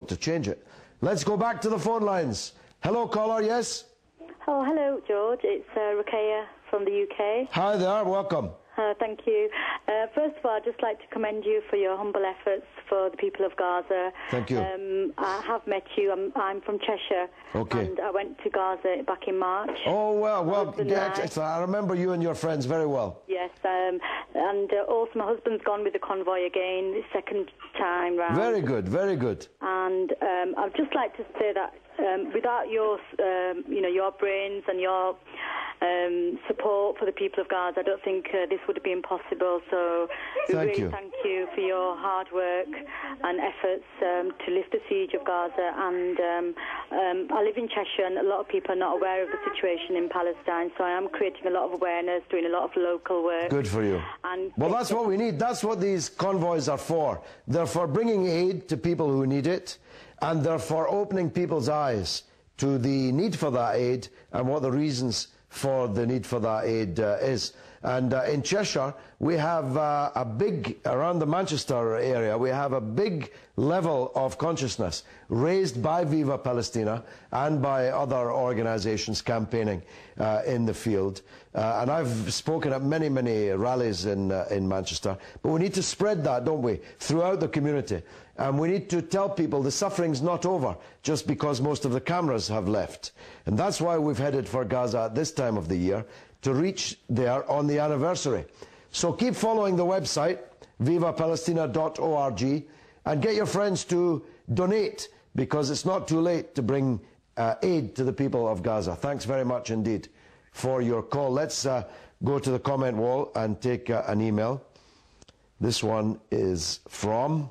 to change it. Let's go back to the phone lines. Hello, caller, yes? Oh, hello, George. It's Ruqayya from the UK. Hi there, welcome. Thank you. First of all, I'd just like to commend you for your humble efforts for the people of Gaza. Thank you. I have met you. I'm from Cheshire. Okay. And I went to Gaza back in March. Oh, well, excellent. I remember you and your friends very well. Yes, and also my husband's gone with the convoy again, the second time round. Very good, very good. And I'd just like to say that without your, your brains and your support for the people of Gaza, I don't think this would have been possible. So we really thank you for your hard work and efforts to lift the siege of Gaza. And I live in Cheshire, and a lot of people are not aware of the situation in Palestine. So I am creating a lot of awareness, doing a lot of local work. Good for you. And well, that's what we need. That's what these convoys are for. They're for bringing aid to people who need it, and they're for opening people's eyes to the need for that aid and what the reasons for the need for that aid is. And in Cheshire, we have a big, around the Manchester area, we have a big level of consciousness raised by Viva Palestina and by other organizations campaigning in the field. And I've spoken at many, many rallies in Manchester. But we need to spread that, don't we, throughout the community. And we need to tell people the suffering's not over just because most of the cameras have left. And that's why we've headed for Gaza at this time of the year, to reach there on the anniversary. So keep following the website, vivapalestina.org, and get your friends to donate, because it's not too late to bring aid to the people of Gaza. Thanks very much indeed for your call. Let's go to the comment wall and take an email. This one is from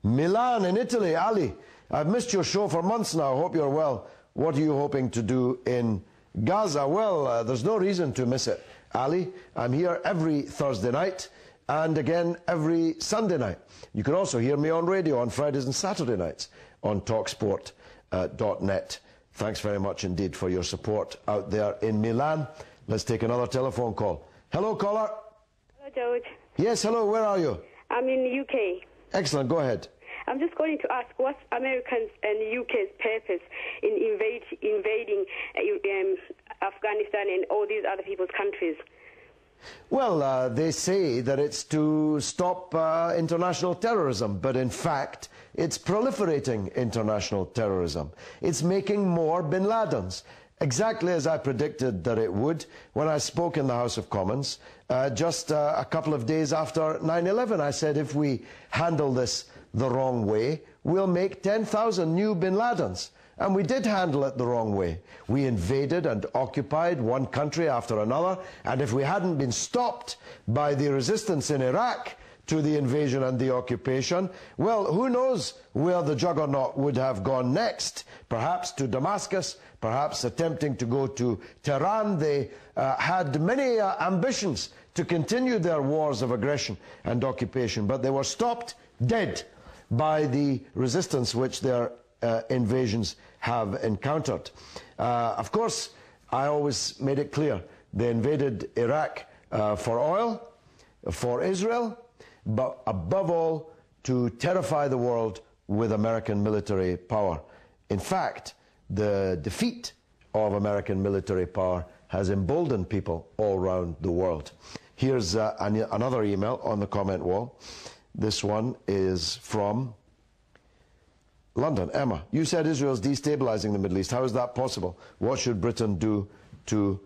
Milan in Italy. Ali, I've missed your show for months now. Hope you're well. What are you hoping to do in Gaza? Well, there's no reason to miss it, Ali. I'm here every Thursday night and again every Sunday night. You can also hear me on radio on Fridays and Saturday nights on talksport.net. Thanks very much indeed for your support out there in Milan. Let's take another telephone call. Hello, caller. Hello, George. Yes, hello. Where are you? I'm in the UK. Excellent. Go ahead. I'm just going to ask, what's Americans and the UK's purpose in invading Afghanistan and all these other people's countries? Well, they say that it's to stop international terrorism, but in fact, it's proliferating international terrorism. It's making more bin Ladens, exactly as I predicted that it would when I spoke in the House of Commons just a couple of days after 9/11. I said, if we handle this the wrong way, we'll make 10,000 new bin Ladens. And we did handle it the wrong way. We invaded and occupied one country after another, and if we hadn't been stopped by the resistance in Iraq to the invasion and the occupation, well, who knows where the juggernaut would have gone next? Perhaps to Damascus, perhaps attempting to go to Tehran. They had many ambitions to continue their wars of aggression and occupation, but they were stopped dead by the resistance which their invasions have encountered. Of course, I always made it clear, they invaded Iraq for oil, for Israel, but above all, to terrify the world with American military power. In fact, the defeat of American military power has emboldened people all around the world. Here's another email on the comment wall. This one is from London. Emma, you said Israel's destabilizing the Middle East. How is that possible? What should Britain do to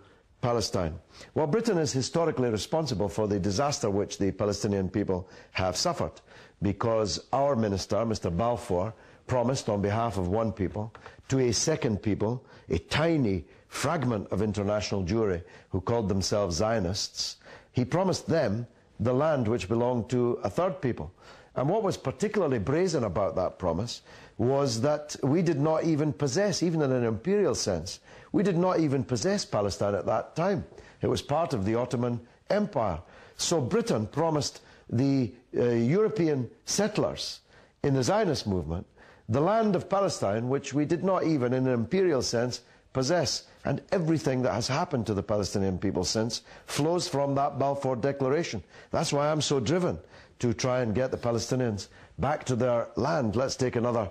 Palestine? Well, Britain is historically responsible for the disaster which the Palestinian people have suffered, because our minister, Mr. Balfour, promised on behalf of one people to a second people, a tiny fragment of international Jewry who called themselves Zionists, he promised them the land which belonged to a third people. And what was particularly brazen about that promise was that we did not even possess, even in an imperial sense, we did not even possess Palestine at that time. It was part of the Ottoman Empire. So Britain promised the European settlers in the Zionist movement the land of Palestine, which we did not even in an imperial sense possess. And everything that has happened to the Palestinian people since flows from that Balfour Declaration. That's why I'm so driven to try and get the Palestinians back to their land. Let's take another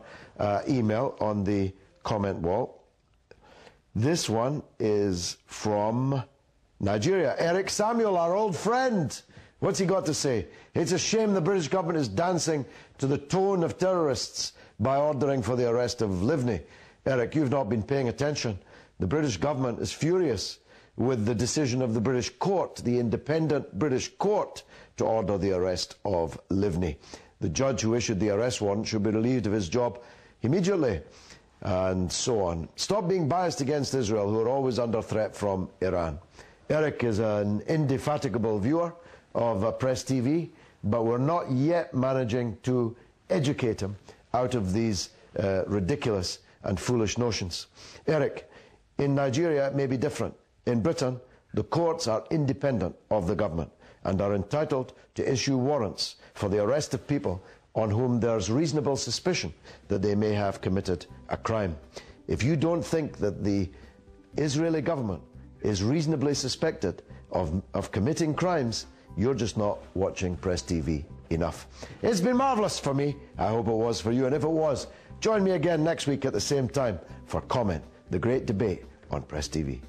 email on the comment wall. This one is from Nigeria. Eric Samuel, our old friend. What's he got to say? It's a shame the British government is dancing to the tone of terrorists by ordering for the arrest of Livni. Eric, you've not been paying attention. The British government is furious with the decision of the British court, the independent British court, to order the arrest of Livni. The judge who issued the arrest warrant should be relieved of his job immediately, and so on. Stop being biased against Israel, who are always under threat from Iran. Eric is an indefatigable viewer of Press TV, but we're not yet managing to educate him out of these ridiculous and foolish notions. Eric, in Nigeria it may be different. In Britain, the courts are independent of the government and are entitled to issue warrants for the arrest of people on whom there's reasonable suspicion that they may have committed a crime. If you don't think that the Israeli government is reasonably suspected of committing crimes, you're just not watching Press TV enough. It's been marvellous for me. I hope it was for you. And if it was, join me again next week at the same time for Comment, the great debate on Press TV.